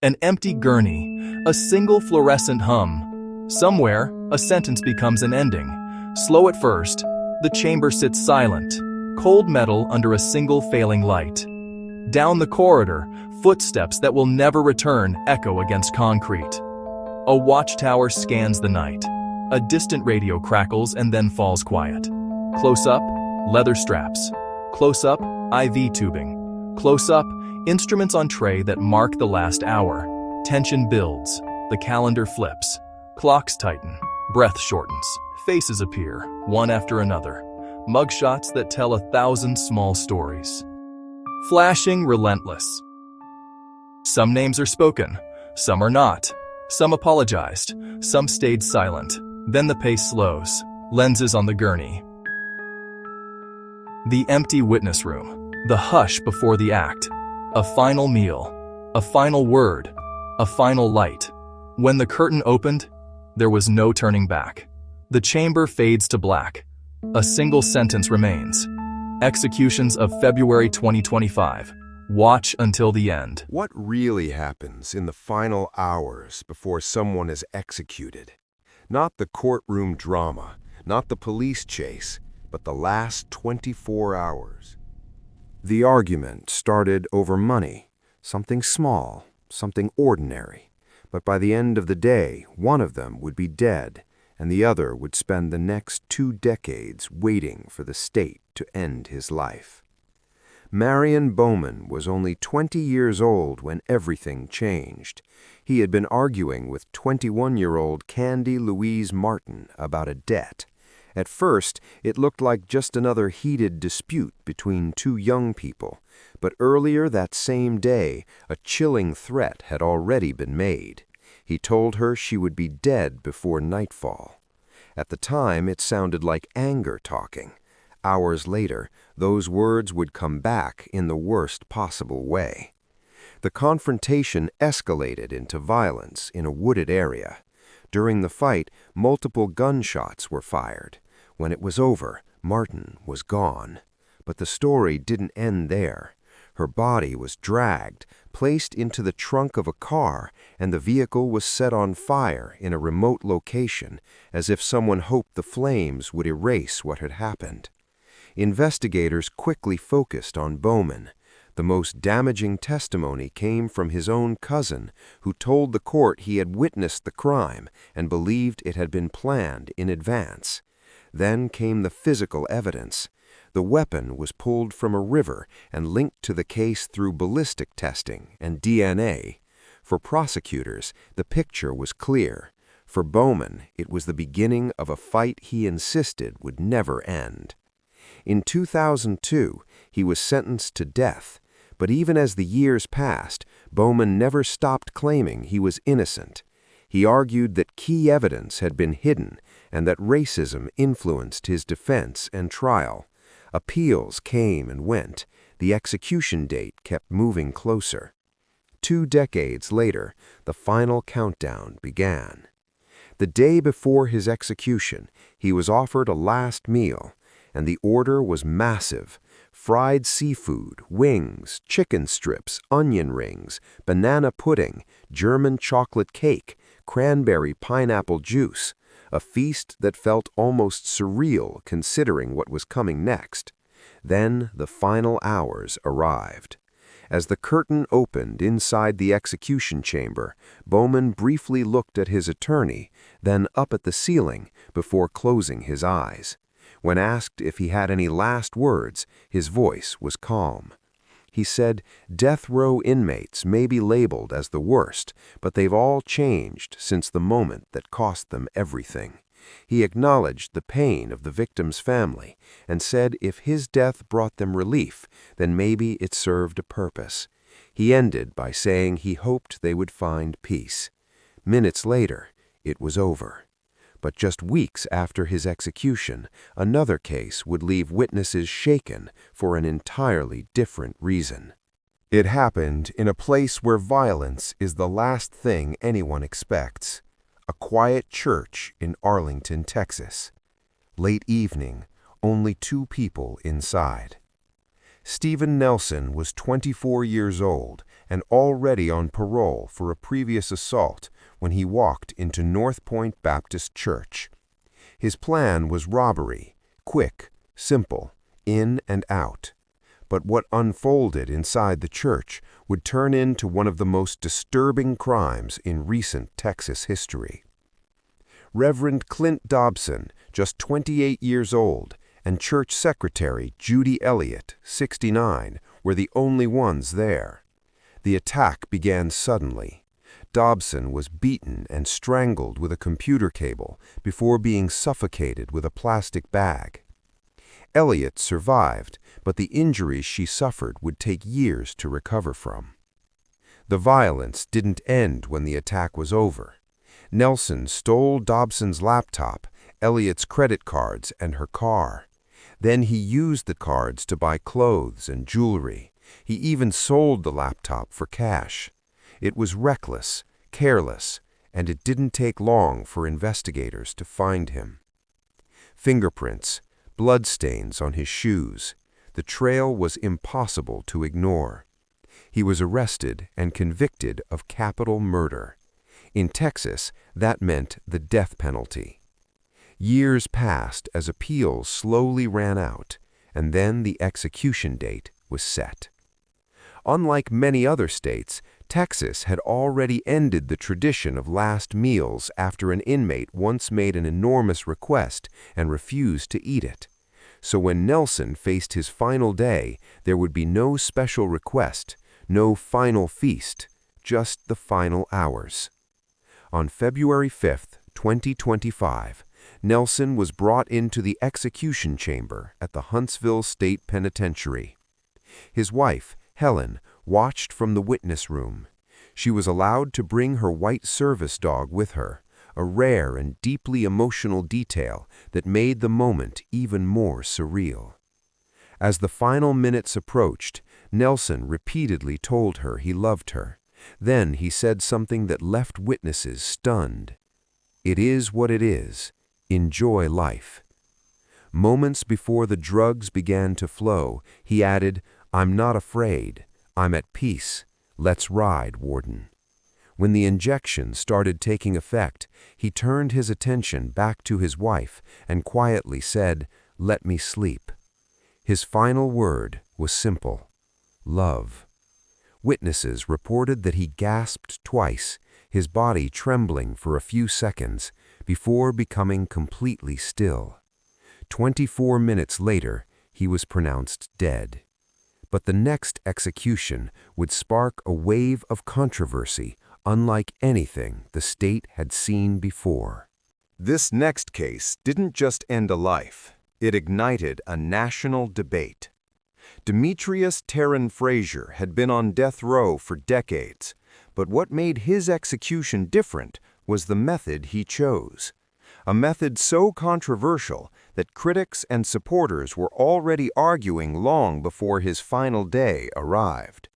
An empty gurney, a single fluorescent hum. Somewhere, a sentence becomes an ending. Slow at first, the chamber sits silent, cold metal under a single failing light. Down the corridor, footsteps that will never return echo against concrete. A watchtower scans the night. A distant radio crackles and then falls quiet. Close up, leather straps. Close up, IV tubing. Close up, instruments on tray that mark the last hour. Tension builds. The calendar flips. Clocks tighten. Breath shortens. Faces appear, one after another. Mugshots that tell 1,000 small stories. Flashing relentless. Some names are spoken. Some are not. Some apologized. Some stayed silent. Then the pace slows. Lenses on the gurney. The empty witness room. The hush before the act. A final meal. A final word. A final light. When the curtain opened, there was no turning back. The chamber fades to black. A single sentence remains. Executions of February 2025. Watch until the end. What really happens in the final hours before someone is executed? Not the courtroom drama, not the police chase, but the last 24 hours. The argument started over money, something small, something ordinary. But by the end of the day, one of them would be dead, and the other would spend the next 2 decades waiting for the state to end his life. Marian Bowman was only 20 years old when everything changed. He had been arguing with 21-year-old Candy Louise Martin about a debt. At first, it looked like just another heated dispute between 2 young people, but earlier that same day, a chilling threat had already been made. He told her she would be dead before nightfall. At the time, it sounded like anger talking. Hours later, those words would come back in the worst possible way. The confrontation escalated into violence in a wooded area. During the fight, multiple gunshots were fired. When it was over, Martin was gone. But the story didn't end there. Her body was dragged, placed into the trunk of a car, and the vehicle was set on fire in a remote location, as if someone hoped the flames would erase what had happened. Investigators quickly focused on Bowman. The most damaging testimony came from his own cousin, who told the court he had witnessed the crime and believed it had been planned in advance. Then came the physical evidence. The weapon was pulled from a river and linked to the case through ballistic testing and DNA. For prosecutors, the picture was clear. For Bowman, it was the beginning of a fight he insisted would never end. In 2002, he was sentenced to death, but even as the years passed, Bowman never stopped claiming he was innocent. He argued that key evidence had been hidden and that racism influenced his defense and trial. Appeals came and went. The execution date kept moving closer. 2 decades later, the final countdown began. The day before his execution, he was offered a last meal, and the order was massive. Fried seafood, wings, chicken strips, onion rings, banana pudding, German chocolate cake, cranberry pineapple juice, a feast that felt almost surreal considering what was coming next. Then the final hours arrived. As the curtain opened inside the execution chamber, Bowman briefly looked at his attorney, then up at the ceiling before closing his eyes. When asked if he had any last words, his voice was calm. He said, "Death row inmates may be labeled as the worst, but they've all changed since the moment that cost them everything." He acknowledged the pain of the victim's family and said if his death brought them relief, then maybe it served a purpose. He ended by saying he hoped they would find peace. Minutes later, it was over. But just weeks after his execution, another case would leave witnesses shaken for an entirely different reason. It happened in a place where violence is the last thing anyone expects. A quiet church in Arlington, Texas. Late evening, only 2 people inside. Stephen Nelson was 24 years old and already on parole for a previous assault when he walked into North Point Baptist Church. His plan was robbery, quick, simple, in and out. But what unfolded inside the church would turn into one of the most disturbing crimes in recent Texas history. Reverend Clint Dobson, just 28 years old, and church secretary Judy Elliott, 69, were the only ones there. The attack began suddenly. Dobson was beaten and strangled with a computer cable before being suffocated with a plastic bag. Elliott survived, but the injuries she suffered would take years to recover from. The violence didn't end when the attack was over. Nelson stole Dobson's laptop, Elliott's credit cards, and her car. Then he used the cards to buy clothes and jewelry. He even sold the laptop for cash. It was reckless, careless, and it didn't take long for investigators to find him. Fingerprints, bloodstains on his shoes. The trail was impossible to ignore. He was arrested and convicted of capital murder. In Texas, that meant the death penalty. Years passed as appeals slowly ran out, and then the execution date was set. Unlike many other states, Texas had already ended the tradition of last meals after an inmate once made an enormous request and refused to eat it. So when Nelson faced his final day, there would be no special request, no final feast, just the final hours. On February 5, 2025, Nelson was brought into the execution chamber at the Huntsville State Penitentiary. His wife, Helen, watched from the witness room. She was allowed to bring her white service dog with her, a rare and deeply emotional detail that made the moment even more surreal. As the final minutes approached, Nelson repeatedly told her he loved her. Then he said something that left witnesses stunned. "It is what it is. Enjoy life." Moments before the drugs began to flow, he added, "I'm not afraid. I'm at peace. Let's ride, Warden." When the injection started taking effect, he turned his attention back to his wife and quietly said, "Let me sleep." His final word was simple: love. Witnesses reported that he gasped twice, his body trembling for a few seconds, before becoming completely still. 24 minutes later, he was pronounced dead. But the next execution would spark a wave of controversy unlike anything the state had seen before. This next case didn't just end a life, it ignited a national debate. Demetrius Terren Frazier had been on death row for decades, but what made his execution different was the method he chose. A method so controversial that critics and supporters were already arguing long before his final day arrived.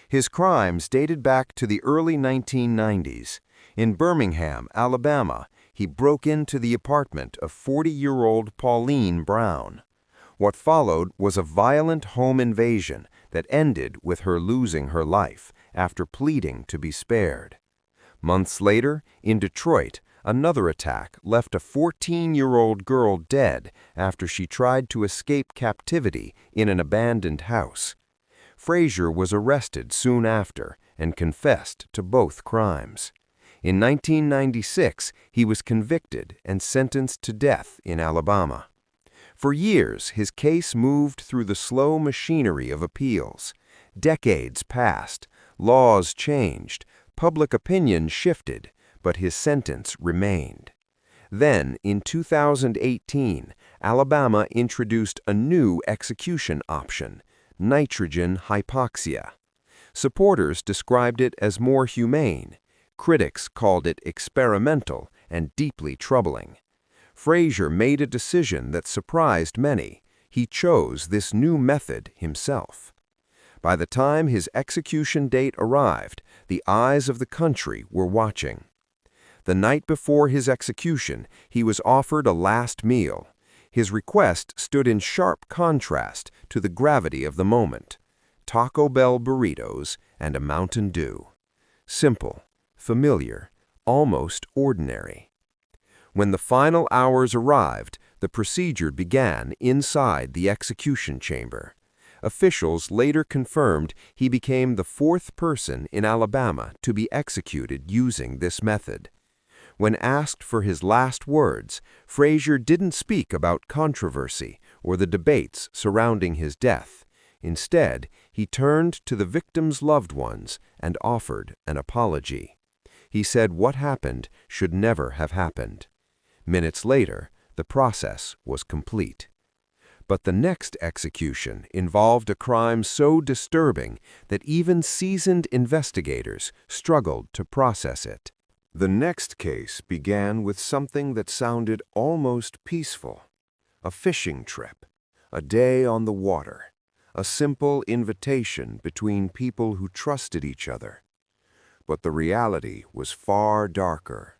His crimes dated back to the early 1990s. In Birmingham, Alabama, he broke into the apartment of 40-year-old Pauline Brown. What followed was a violent home invasion that ended with her losing her life after pleading to be spared. Months later, in Detroit, another attack left a 14-year-old girl dead after she tried to escape captivity in an abandoned house. Frazier was arrested soon after and confessed to both crimes. In 1996, he was convicted and sentenced to death in Alabama. For years, his case moved through the slow machinery of appeals. Decades passed, laws changed, public opinion shifted, but his sentence remained. Then, in 2018, Alabama introduced a new execution option: nitrogen hypoxia. Supporters described it as more humane. Critics called it experimental and deeply troubling. Frazier made a decision that surprised many. He chose this new method himself. By the time his execution date arrived, the eyes of the country were watching. The night before his execution, he was offered a last meal. His request stood in sharp contrast to the gravity of the moment: Taco Bell burritos and a Mountain Dew. Simple, familiar, almost ordinary. When the final hours arrived, the procedure began inside the execution chamber. Officials later confirmed he became the fourth person in Alabama to be executed using this method. When asked for his last words, Frazier didn't speak about controversy or the debates surrounding his death. Instead, he turned to the victim's loved ones and offered an apology. He said what happened should never have happened. Minutes later, the process was complete. But the next execution involved a crime so disturbing that even seasoned investigators struggled to process it. The next case began with something that sounded almost peaceful. A fishing trip, a day on the water, a simple invitation between people who trusted each other. But the reality was far darker.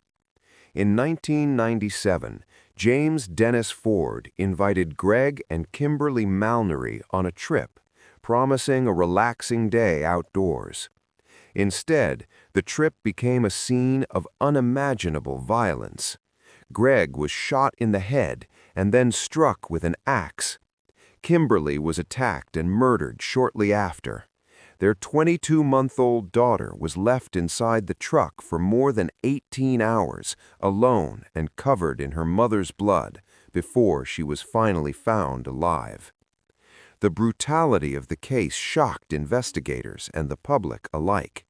In 1997, James Dennis Ford invited Greg and Kimberly Malnery on a trip, promising a relaxing day outdoors. Instead, the trip became a scene of unimaginable violence. Greg was shot in the head and then struck with an axe. Kimberly was attacked and murdered shortly after. Their 22-month-old daughter was left inside the truck for more than 18 hours, alone and covered in her mother's blood, before she was finally found alive. The brutality of the case shocked investigators and the public alike.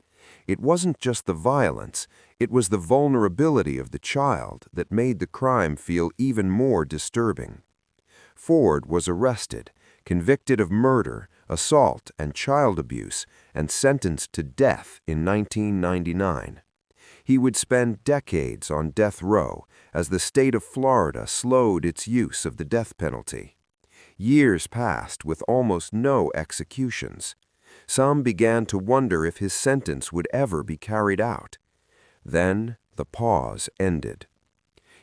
It wasn't just the violence, it was the vulnerability of the child that made the crime feel even more disturbing. Ford was arrested, convicted of murder, assault, and child abuse, and sentenced to death in 1999. He would spend decades on death row as the state of Florida slowed its use of the death penalty. Years passed with almost no executions. Some began to wonder if his sentence would ever be carried out. Then the pause ended.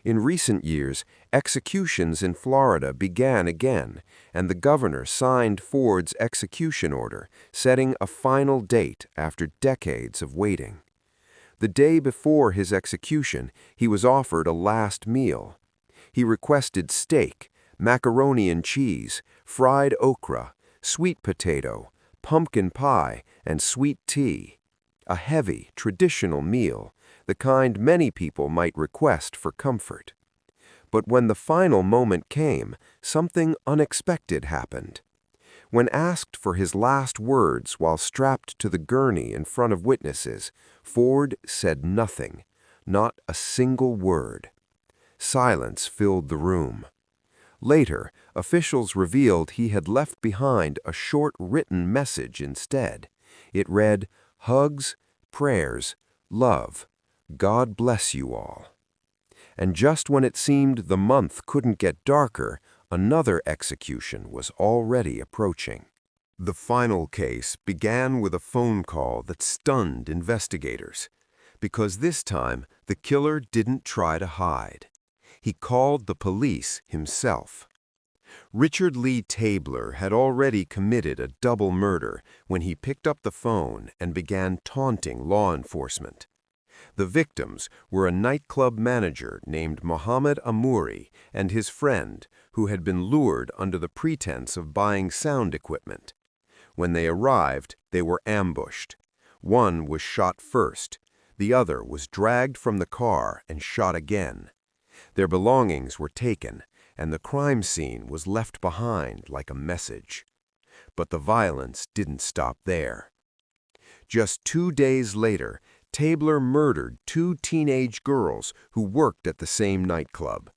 In recent years, executions in Florida began again, and the governor signed Ford's execution order, setting a final date after decades of waiting. The day before his execution, he was offered a last meal. He requested steak, macaroni and cheese, fried okra, sweet potato, pumpkin pie, and sweet tea. A heavy, traditional meal, the kind many people might request for comfort. But when the final moment came, something unexpected happened. When asked for his last words while strapped to the gurney in front of witnesses, Ford said nothing, not a single word. Silence filled the room. Later, officials revealed he had left behind a short written message instead. It read, "Hugs, prayers, love. God bless you all." And just when it seemed the month couldn't get darker, another execution was already approaching. The final case began with a phone call that stunned investigators, because this time the killer didn't try to hide. He called the police himself. Richard Lee Tabler had already committed a double murder when he picked up the phone and began taunting law enforcement. The victims were a nightclub manager named Mohammed Amouri and his friend, who had been lured under the pretense of buying sound equipment. When they arrived, they were ambushed. One was shot first. The other was dragged from the car and shot again. Their belongings were taken, and the crime scene was left behind like a message. But the violence didn't stop there. Just 2 days later, Tabler murdered 2 teenage girls who worked at the same nightclub.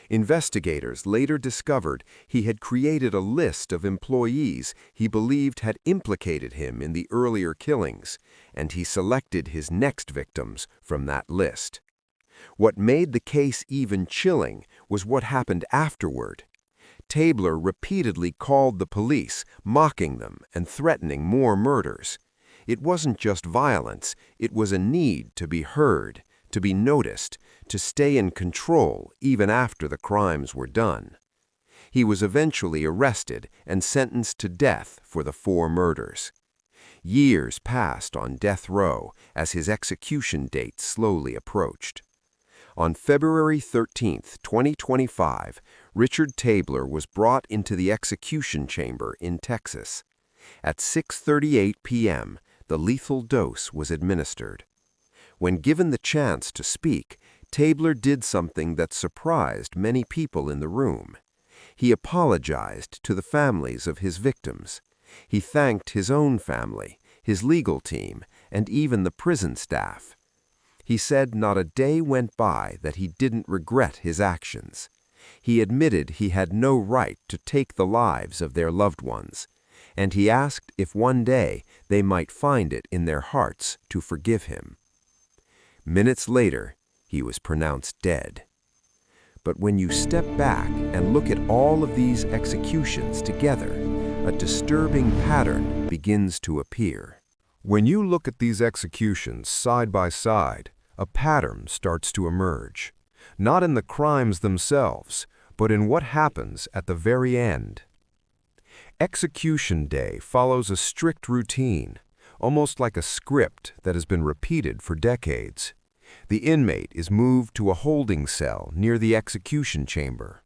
Investigators later discovered he had created a list of employees he believed had implicated him in the earlier killings, and he selected his next victims from that list. What made the case even chilling was what happened afterward. Tabler repeatedly called the police, mocking them and threatening more murders. It wasn't just violence, it was a need to be heard, to be noticed, to stay in control even after the crimes were done. He was eventually arrested and sentenced to death for the 4 murders. Years passed on death row as his execution date slowly approached. On February 13, 2025, Richard Tabler was brought into the execution chamber in Texas. At 6:38 p.m., the lethal dose was administered. When given the chance to speak, Tabler did something that surprised many people in the room. He apologized to the families of his victims. He thanked his own family, his legal team, and even the prison staff. He said not a day went by that he didn't regret his actions. He admitted he had no right to take the lives of their loved ones, and he asked if one day they might find it in their hearts to forgive him. Minutes later, he was pronounced dead. But when you step back and look at all of these executions together, a disturbing pattern begins to appear. When you look at these executions side by side, a pattern starts to emerge, not in the crimes themselves, but in what happens at the very end. Execution day follows a strict routine, almost like a script that has been repeated for decades. The inmate is moved to a holding cell near the execution chamber.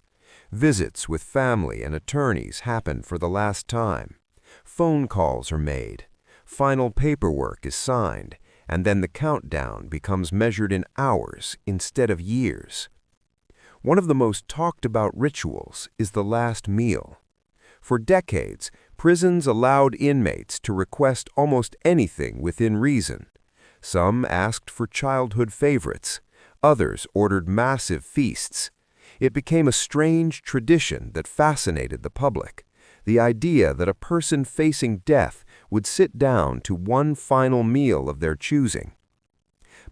Visits with family and attorneys happen for the last time. Phone calls are made. Final paperwork is signed, and then the countdown becomes measured in hours instead of years. One of the most talked about rituals is the last meal. For decades, prisons allowed inmates to request almost anything within reason. Some asked for childhood favorites. Others ordered massive feasts. It became a strange tradition that fascinated the public. The idea that a person facing death would sit down to one final meal of their choosing.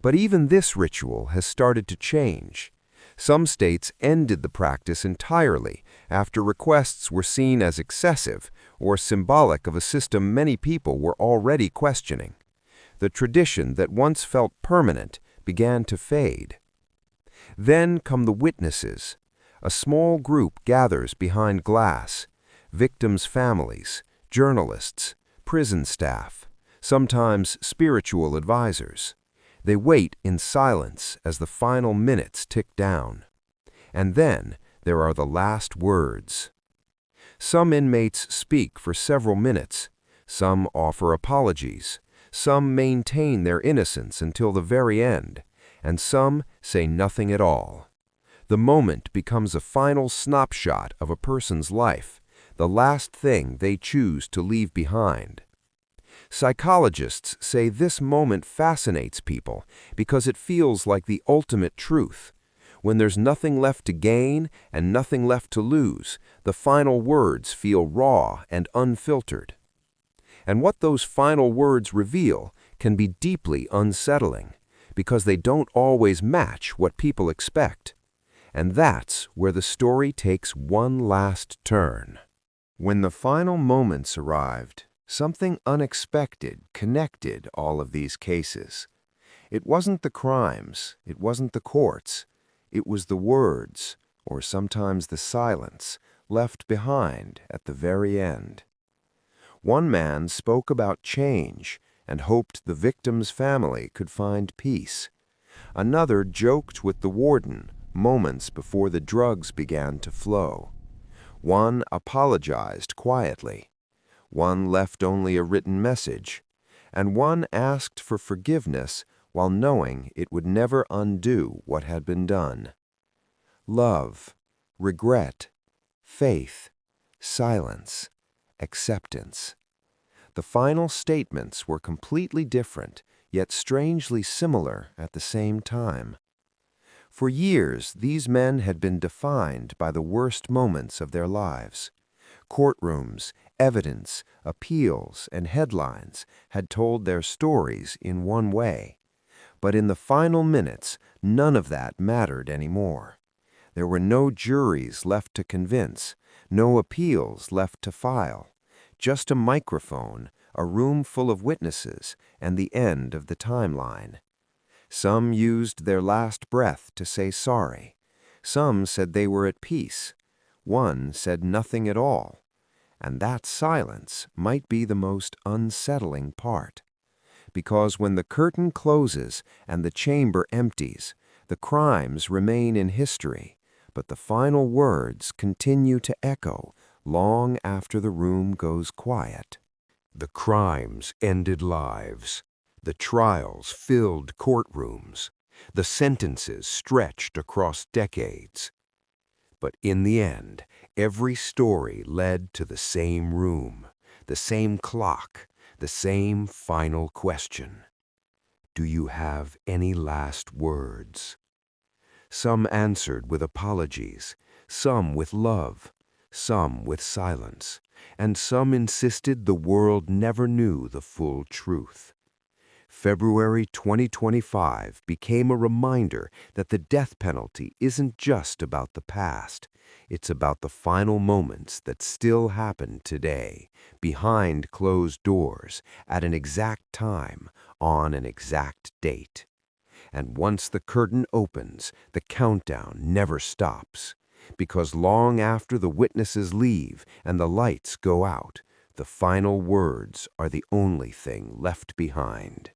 But even this ritual has started to change. Some states ended the practice entirely after requests were seen as excessive or symbolic of a system many people were already questioning. The tradition that once felt permanent began to fade. Then come the witnesses. A small group gathers behind glass. Victims' families, journalists, prison staff, sometimes spiritual advisors. They wait in silence as the final minutes tick down. And then there are the last words. Some inmates speak for several minutes. Some offer apologies. Some maintain their innocence until the very end, and some say nothing at all. The moment becomes a final snapshot of a person's life, the last thing they choose to leave behind. Psychologists say this moment fascinates people because it feels like the ultimate truth. When there's nothing left to gain and nothing left to lose, the final words feel raw and unfiltered. And what those final words reveal can be deeply unsettling, because they don't always match what people expect. And that's where the story takes one last turn. When the final moments arrived, something unexpected connected all of these cases. It wasn't the crimes, it wasn't the courts, it was the words, or sometimes the silence, left behind at the very end. One man spoke about change and hoped the victim's family could find peace. Another joked with the warden moments before the drugs began to flow. One apologized quietly. One left only a written message. And one asked for forgiveness while knowing it would never undo what had been done. Love, regret, faith, silence, acceptance. The final statements were completely different, yet strangely similar at the same time. For years, these men had been defined by the worst moments of their lives. Courtrooms, evidence, appeals, and headlines had told their stories in one way. But in the final minutes, none of that mattered anymore. There were no juries left to convince, no appeals left to file. Just a microphone, a room full of witnesses, and the end of the timeline. Some used their last breath to say sorry. Some said they were at peace. One said nothing at all. And that silence might be the most unsettling part. Because when the curtain closes and the chamber empties, the crimes remain in history, but the final words continue to echo long after the room goes quiet. The crimes ended lives. The trials filled courtrooms. The sentences stretched across decades. But in the end, every story led to the same room, the same clock, the same final question. Do you have any last words? Some answered with apologies, some with love, some with silence, and some insisted the world never knew the full truth. February 2025 became a reminder that the death penalty isn't just about the past. It's about the final moments that still happen today, behind closed doors, at an exact time, on an exact date. And once the curtain opens, the countdown never stops. Because long after the witnesses leave and the lights go out, the final words are the only thing left behind.